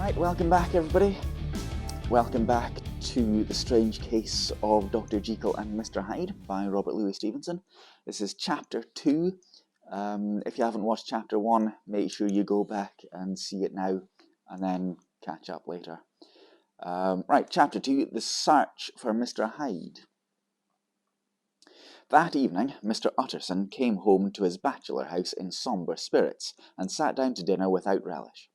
Right, welcome back everybody. Welcome back to The Strange Case of Dr Jekyll and Mr Hyde by Robert Louis Stevenson. This is chapter 2. If you haven't watched chapter 1, make sure you go back and see it now and then catch up later. Right, chapter 2, The Search for Mr Hyde. That evening, Mr Utterson came home to his bachelor house in sombre spirits and sat down to dinner without relish.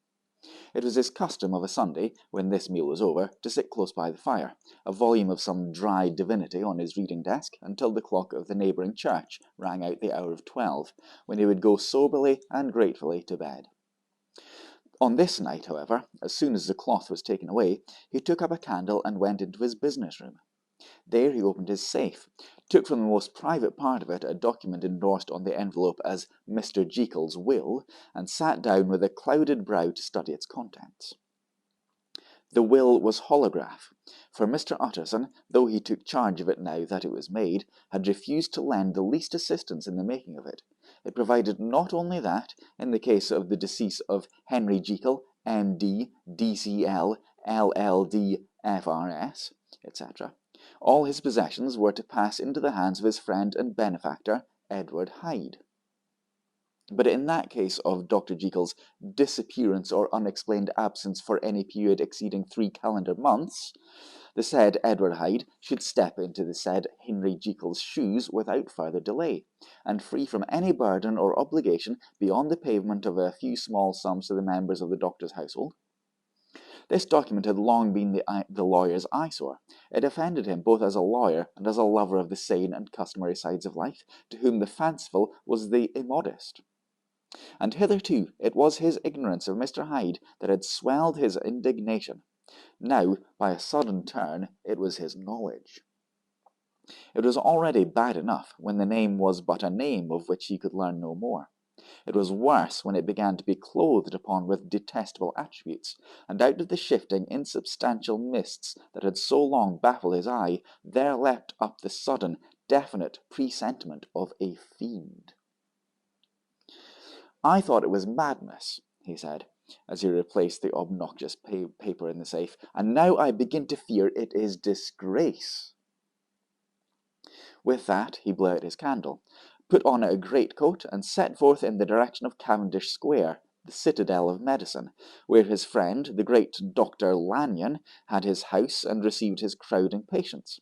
It was his custom of a Sunday, when this meal was over, to sit close by the fire, a volume of some dry divinity on his reading desk, until the clock of the neighbouring church rang out the hour of 12, when he would go soberly and gratefully to bed. On this night, however, as soon as the cloth was taken away, he took up a candle and went into his business room. There he opened his safe, took from the most private part of it a document endorsed on the envelope as Mr Jekyll's will, and sat down with a clouded brow to study its contents. The will was holograph, for Mr Utterson, though he took charge of it now that it was made, had refused to lend the least assistance in the making of it. It provided not only that, in the case of the decease of Henry Jekyll, M.D., D.C.L., L.L.D., F.R.S., etc., all his possessions were to pass into the hands of his friend and benefactor, Edward Hyde. But in that case of Dr Jekyll's disappearance or unexplained absence for any period exceeding 3 calendar months, the said Edward Hyde should step into the said Henry Jekyll's shoes without further delay, and free from any burden or obligation beyond the payment of a few small sums to the members of the doctor's household. This document had long been the lawyer's eyesore. It offended him both as a lawyer and as a lover of the sane and customary sides of life, to whom the fanciful was the immodest. And hitherto it was his ignorance of Mr Hyde that had swelled his indignation. Now, by a sudden turn, it was his knowledge. It was already bad enough when the name was but a name of which he could learn no more. It was worse when it began to be clothed upon with detestable attributes, and out of the shifting, insubstantial mists that had so long baffled his eye, there leapt up the sudden, definite presentiment of a fiend. "I thought it was madness," he said, as he replaced the obnoxious paper in the safe, "and now I begin to fear it is disgrace." With that he blew out his candle, put on a greatcoat, and set forth in the direction of Cavendish Square, the citadel of medicine, where his friend, the great Dr Lanyon, had his house and received his crowding patients.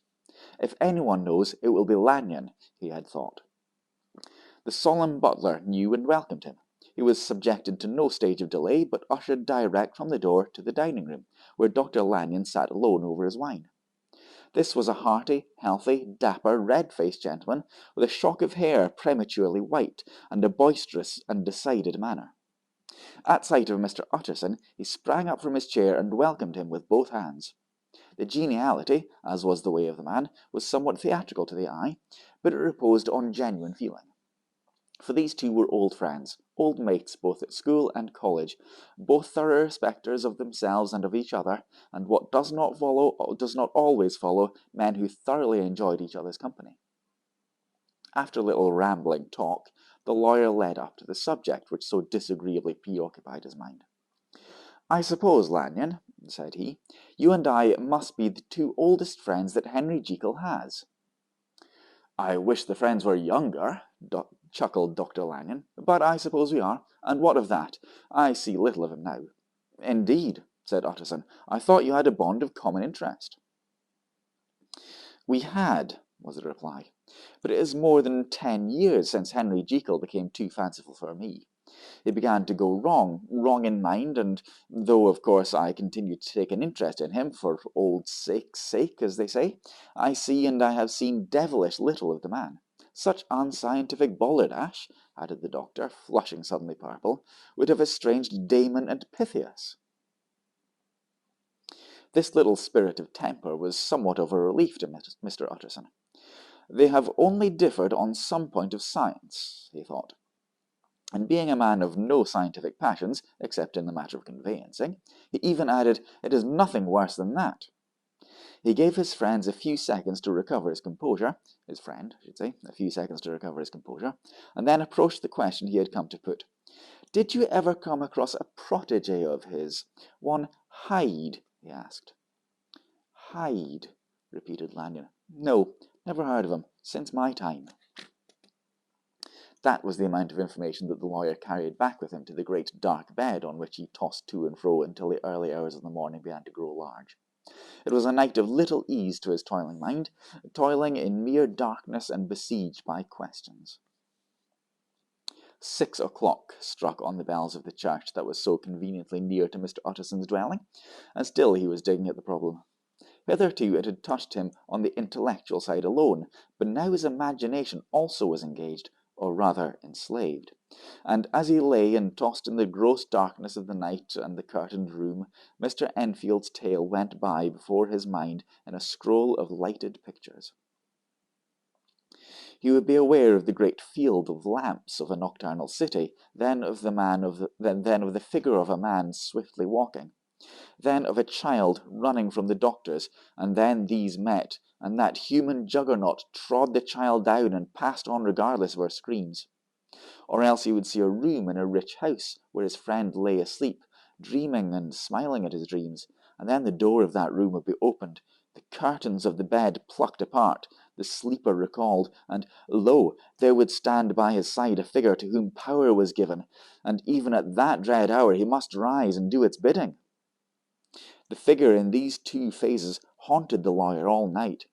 If anyone knows, it will be Lanyon, he had thought. The solemn butler knew and welcomed him. He was subjected to no stage of delay, but ushered direct from the door to the dining-room, where Dr Lanyon sat alone over his wine. This was a hearty, healthy, dapper, red-faced gentleman, with a shock of hair prematurely white, and a boisterous and decided manner. At sight of Mr Utterson, he sprang up from his chair and welcomed him with both hands. The geniality, as was the way of the man, was somewhat theatrical to the eye, but it reposed on genuine feeling. For these two were old friends, old mates both at school and college, both thorough respecters of themselves and of each other, and what does not always follow, men who thoroughly enjoyed each other's company. After a little rambling talk, the lawyer led up to the subject which so disagreeably preoccupied his mind. "I suppose, Lanyon," said he, "you and I must be the two oldest friends that Henry Jekyll has." "I wish the friends were younger," chuckled Dr Lanyon, "but I suppose we are, and what of that? I see little of him now." "Indeed," said Utterson, "I thought you had a bond of common interest." "We had," was the reply, "but it is more than 10 years since Henry Jekyll became too fanciful for me. He began to go wrong in mind, and though, of course, I continue to take an interest in him for old sake's sake, as they say, I see and I have seen devilish little of the man. Such unscientific balderdash," added the doctor, flushing suddenly purple, "would have estranged Damon and Pythias." This little spirit of temper was somewhat of a relief to Mr Utterson. They have only differed on some point of science, he thought. And being a man of no scientific passions, except in the matter of conveyancing, he even added, "It is nothing worse than that." He gave his friend a few seconds to recover his composure, and then approached the question he had come to put. "Did you ever come across a protégé of his, one "Hyde?" he asked. "Hyde," repeated Lanyon. "No, never heard of him, since my time." That was the amount of information that the lawyer carried back with him to the great dark bed on which he tossed to and fro until the early hours of the morning began to grow large. It was a night of little ease to his toiling mind, toiling in mere darkness and besieged by questions. 6 o'clock struck on the bells of the church that was so conveniently near to Mr. Utterson's dwelling, and still he was digging at the problem. Hitherto it had touched him on the intellectual side alone, but now his imagination also was engaged, or rather enslaved. And as he lay and tossed in the gross darkness of the night and the curtained room, Mr. Enfield's tale went by before his mind in a scroll of lighted pictures. He would be aware of the great field of lamps of a nocturnal city, then of the figure of a man swiftly walking, then of a child running from the doctors, and then these met, and that human juggernaut trod the child down and passed on regardless of her screams. Or else he would see a room in a rich house where his friend lay asleep, dreaming and smiling at his dreams, and then the door of that room would be opened, the curtains of the bed plucked apart, the sleeper recalled, and lo, there would stand by his side a figure to whom power was given, and even at that dread hour he must rise and do its bidding. The figure in these two phases haunted the lawyer all night,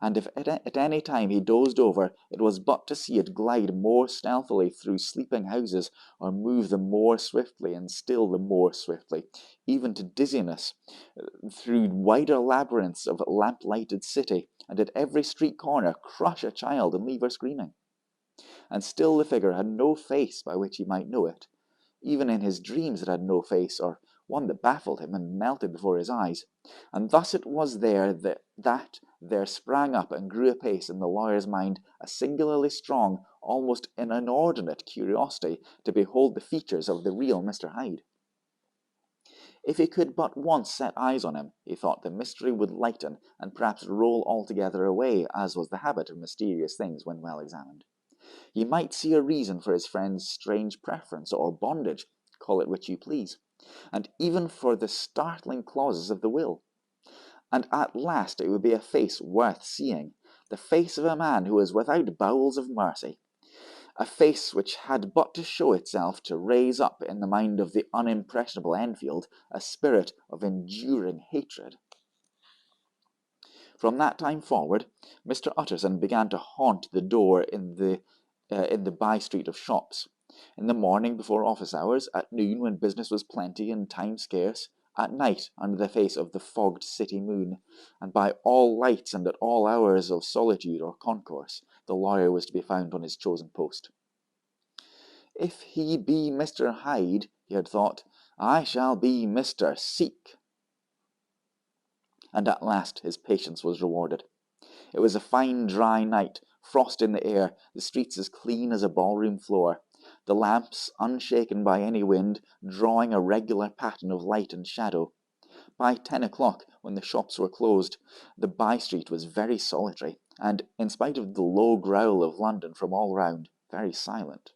and if at any time he dozed over, it was but to see it glide more stealthily through sleeping houses, or move the more swiftly and still the more swiftly, even to dizziness, through wider labyrinths of lamp-lighted city, and at every street corner crush a child and leave her screaming. And still the figure had no face by which he might know it. Even in his dreams it had no face, or one that baffled him and melted before his eyes. And thus it was that there sprang up and grew apace in the lawyer's mind a singularly strong, almost an inordinate curiosity to behold the features of the real Mr. Hyde. If he could but once set eyes on him, he thought the mystery would lighten and perhaps roll altogether away, as was the habit of mysterious things when well examined. He might see a reason for his friend's strange preference or bondage, call it which you please, and even for the startling clauses of the will. And at last it would be a face worth seeing, the face of a man who was without bowels of mercy, a face which had but to show itself to raise up in the mind of the unimpressionable Enfield a spirit of enduring hatred. From that time forward, Mr. Utterson began to haunt the door in the by-street of shops. In the morning before office hours, at noon when business was plenty and time scarce, at night under the face of the fogged city moon, and by all lights and at all hours of solitude or concourse, the lawyer was to be found on his chosen post. If he be Mr. Hyde, he had thought, I shall be Mr. Seek. And at last his patience was rewarded. It was a fine dry night, frost in the air, the streets as clean as a ballroom floor, the lamps, unshaken by any wind, drawing a regular pattern of light and shadow. By 10 o'clock, when the shops were closed, the by-street was very solitary, and, in spite of the low growl of London from all round, very silent.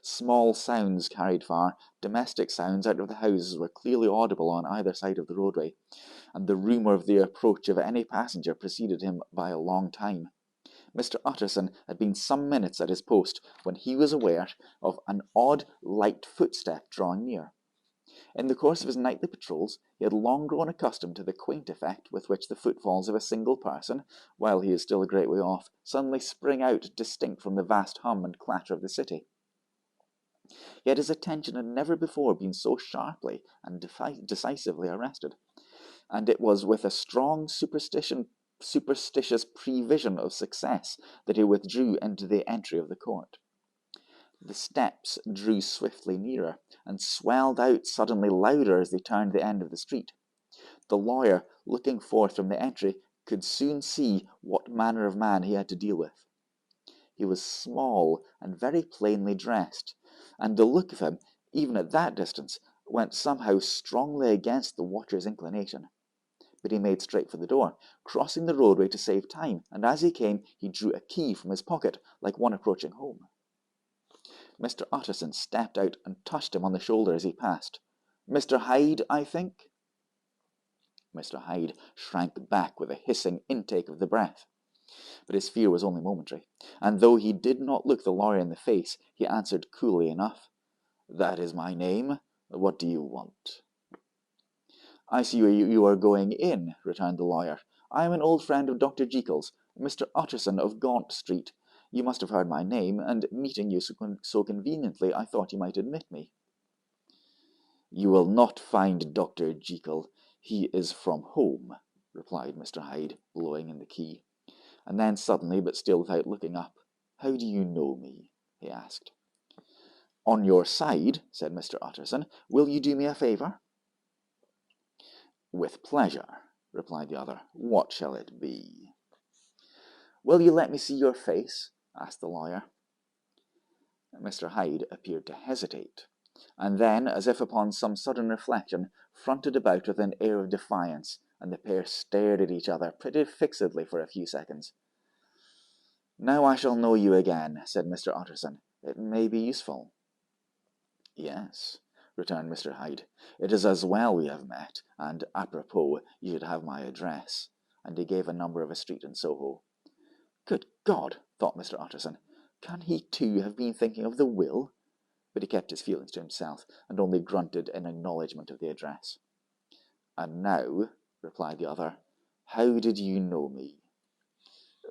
Small sounds carried far, domestic sounds out of the houses were clearly audible on either side of the roadway, and the rumour of the approach of any passenger preceded him by a long time. Mr. Utterson had been some minutes at his post when he was aware of an odd, light footstep drawing near. In the course of his nightly patrols, he had long grown accustomed to the quaint effect with which the footfalls of a single person, while he is still a great way off, suddenly spring out distinct from the vast hum and clatter of the city. Yet his attention had never before been so sharply and decisively arrested, and it was with a strong superstitious prevision of success that he withdrew into the entry of the court. The steps drew swiftly nearer, and swelled out suddenly louder as they turned the end of the street. The lawyer, looking forth from the entry, could soon see what manner of man he had to deal with. He was small and very plainly dressed, and the look of him, even at that distance, went somehow strongly against the watcher's inclination. But he made straight for the door, crossing the roadway to save time, and as he came he drew a key from his pocket, like one approaching home. Mr. Utterson stepped out and touched him on the shoulder as he passed. "Mr. Hyde, I think?" Mr. Hyde shrank back with a hissing intake of the breath. But his fear was only momentary, and though he did not look the lawyer in the face, he answered coolly enough, "That is my name. What do you want?" "I see you are going in," returned the lawyer. "I am an old friend of Dr. Jekyll's, Mr. Utterson of Gaunt Street. You must have heard my name, and meeting you so conveniently, I thought you might admit me." "You will not find Dr. Jekyll. He is from home," replied Mr. Hyde, blowing in the key. And then suddenly, but still without looking up, "How do you know me?" he asked. "On your side," said Mr. Utterson. "Will you do me a favour?" "With pleasure," replied the other. "What shall it be?" "Will you let me see your face?" asked the lawyer. Mr. Hyde appeared to hesitate, and then, as if upon some sudden reflection, fronted about with an air of defiance, and the pair stared at each other pretty fixedly for a few seconds. "Now I shall know you again," said Mr. Utterson. "It may be useful." "Yes," returned Mr. Hyde. "It is as well we have met, and apropos, you should have my address." And he gave a number of a street in Soho. "Good God!" thought Mr. Utterson. "Can he too have been thinking of the will?" But he kept his feelings to himself, and only grunted in acknowledgment of the address. "And now," replied the other, "how did you know me?"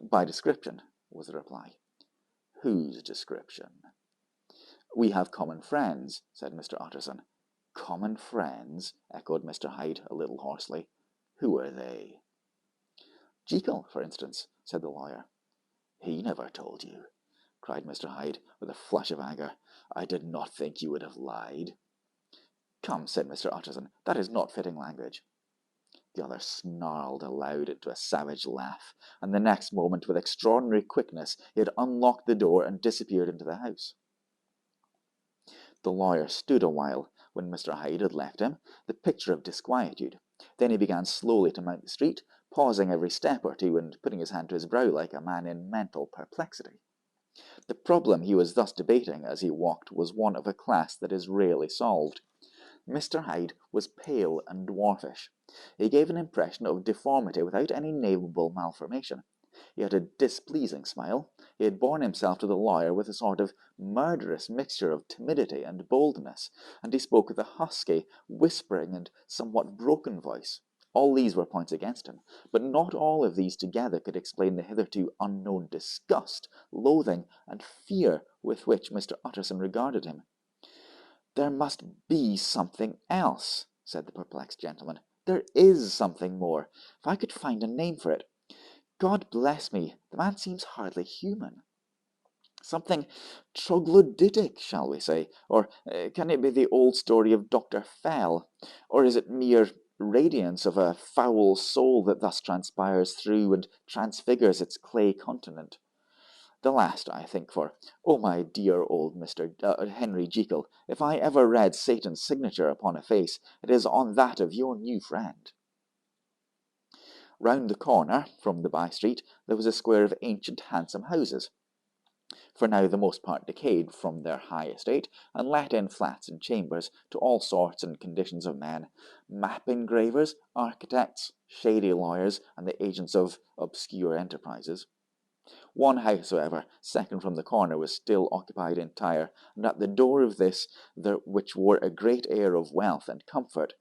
"By description," was the reply. "Whose description?" "We have common friends," said Mr. Utterson. "Common friends?" echoed Mr. Hyde a little hoarsely. "Who are they?" "Jekyll, for instance," said the lawyer. "He never told you," cried Mr. Hyde, with a flush of anger. "I did not think you would have lied." "Come," said Mr. Utterson, "that is not fitting language." The other snarled aloud into a savage laugh, and the next moment, with extraordinary quickness, he had unlocked the door and disappeared into the house. The lawyer stood a while, when Mr. Hyde had left him, the picture of disquietude. Then he began slowly to mount the street, pausing every step or two, and putting his hand to his brow like a man in mental perplexity. The problem he was thus debating as he walked was one of a class that is rarely solved. Mr. Hyde was pale and dwarfish. He gave an impression of deformity without any nameable malformation. He had a displeasing smile. He had borne himself to the lawyer with a sort of murderous mixture of timidity and boldness, and he spoke with a husky, whispering, and somewhat broken voice. All these were points against him, but not all of these together could explain the hitherto unknown disgust, loathing, and fear with which Mr. Utterson regarded him. "There must be something else," said the perplexed gentleman. "There is something more. If I could find a name for it. God bless me, the man seems hardly human. Something troglodytic, shall we say? Or can it be the old story of Dr. Fell? Or is it mere radiance of a foul soul that thus transpires through and transfigures its clay continent? The last, I think, for, oh, my dear old Mr. Henry Jekyll, if I ever read Satan's signature upon a face, it is on that of your new friend." Round the corner, from the by-street, there was a square of ancient handsome houses, for now the most part decayed from their high estate, and let in flats and chambers to all sorts and conditions of men, map engravers, architects, shady lawyers, and the agents of obscure enterprises. One house, however, second from the corner, was still occupied entire, and at the door of this, which wore a great air of wealth and comfort,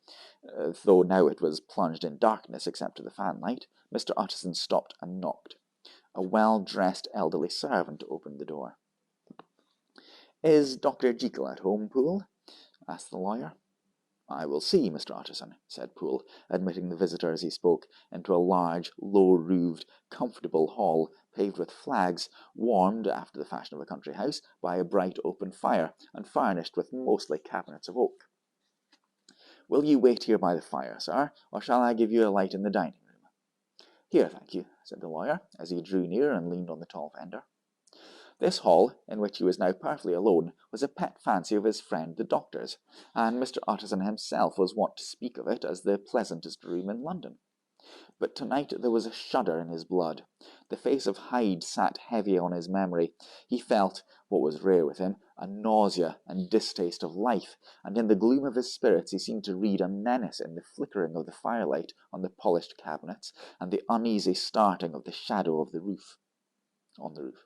though now it was plunged in darkness except to the fanlight, Mr. Utterson stopped and knocked. A well-dressed elderly servant opened the door. "Is Dr. Jekyll at home, Poole?" asked the lawyer. "I will see, Mr. Utterson," said Poole, admitting the visitor as he spoke into a large, low-roofed, comfortable hall, paved with flags, warmed, after the fashion of a country house, by a bright open fire, and furnished with mostly cabinets of oak. "Will you wait here by the fire, sir, or shall I give you a light in the dining room?" "Here, thank you," said the lawyer, as he drew near and leaned on the tall fender. This hall, in which he was now perfectly alone, was a pet fancy of his friend the doctor's, and Mr. Utterson himself was wont to speak of it as the pleasantest room in London. But tonight there was a shudder in his blood. The face of Hyde sat heavy on his memory. He felt, what was rare with him, a nausea and distaste of life, and in the gloom of his spirits he seemed to read a menace in the flickering of the firelight on the polished cabinets and the uneasy starting of the shadow of the roof. On the roof.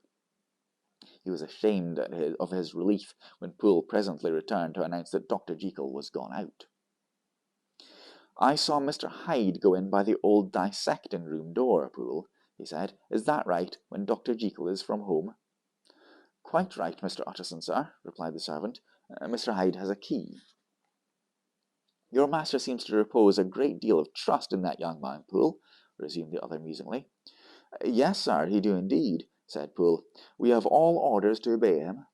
He was ashamed of his relief when Poole presently returned to announce that Dr. Jekyll was gone out. "I saw Mr. Hyde go in by the old dissecting room door, Poole," he said. "Is that right, when Dr. Jekyll is from home?" "Quite right, Mr. Utterson, sir," replied the servant. "Mr. Hyde has a key." "Your master seems to repose a great deal of trust in that young man, Poole," resumed the other musingly. "Yes, sir, he do indeed," said Poole. "We have all orders to obey him."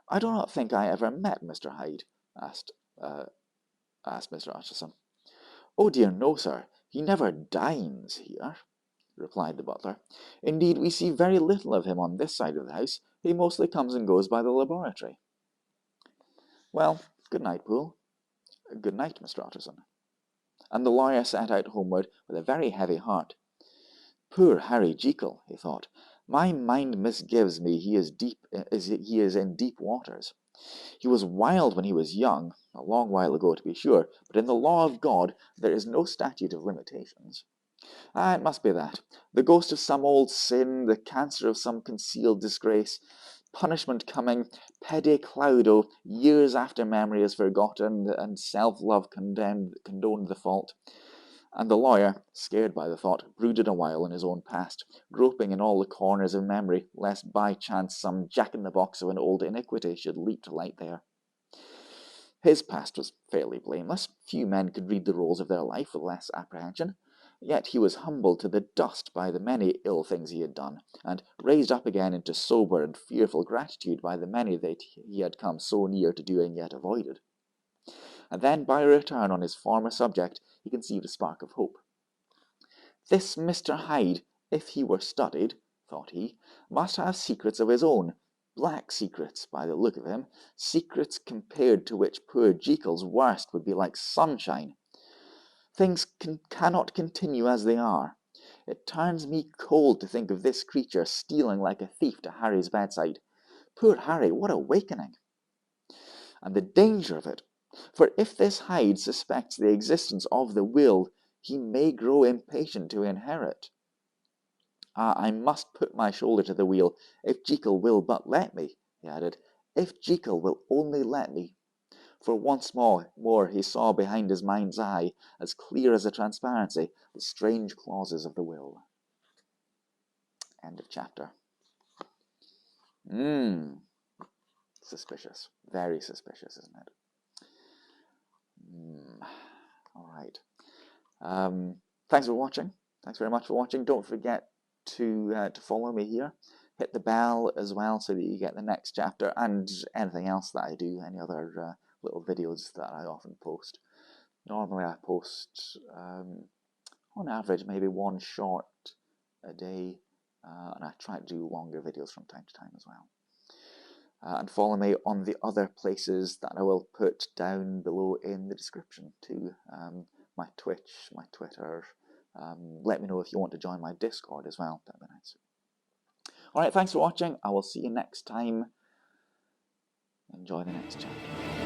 "I do not think I ever met Mr. Hyde," asked Mr. Utterson. "Oh dear no, sir, he never dines here," replied the butler. "Indeed, we see very little of him on this side of the house. He mostly comes and goes by the laboratory." "Well, good night, Poole." "Good night, Mr. Utterson." And the lawyer set out homeward with a very heavy heart. "Poor Harry Jekyll," he thought. "My mind misgives me he is in deep waters. He was wild when he was young, a long while ago to be sure, but in the law of God there is no statute of limitations. It must be that. The ghost of some old sin, the cancer of some concealed disgrace, punishment coming, pede claudo, years after memory is forgotten, and self-love condoned the fault." And the lawyer, scared by the thought, brooded a while in his own past, groping in all the corners of memory, lest by chance some jack-in-the-box of an old iniquity should leap to light there. His past was fairly blameless. Few men could read the rolls of their life with less apprehension. Yet he was humbled to the dust by the many ill things he had done, and raised up again into sober and fearful gratitude by the many that he had come so near to doing yet avoided. And then, by a return on his former subject, he conceived a spark of hope. This Mr. Hyde, if he were studied, thought he, must have secrets of his own, black secrets, by the look of him, secrets compared to which poor Jekyll's worst would be like sunshine. Things cannot continue as they are. It turns me cold to think of this creature stealing like a thief to Harry's bedside. Poor Harry, what awakening! And the danger of it! For if this Hyde suspects the existence of the will, he may grow impatient to inherit. I must put my shoulder to the wheel, if Jekyll will but let me, he added. If Jekyll will only let me. For once more he saw behind his mind's eye, as clear as a transparency, the strange clauses of the will. End of chapter. Suspicious. Very suspicious, isn't it? All right. Thanks for watching. Thanks very much for watching. Don't forget to follow me here. Hit the bell as well so that you get the next chapter and anything else that I do, any other little videos that I often post. Normally I post, on average, maybe one short a day, and I try to do longer videos from time to time as well. And follow me on the other places that I will put down below in the description too. My Twitch, my Twitter. Let me know if you want to join my Discord as well. That'd be nice. Alright, thanks for watching. I will see you next time. Enjoy the next chapter.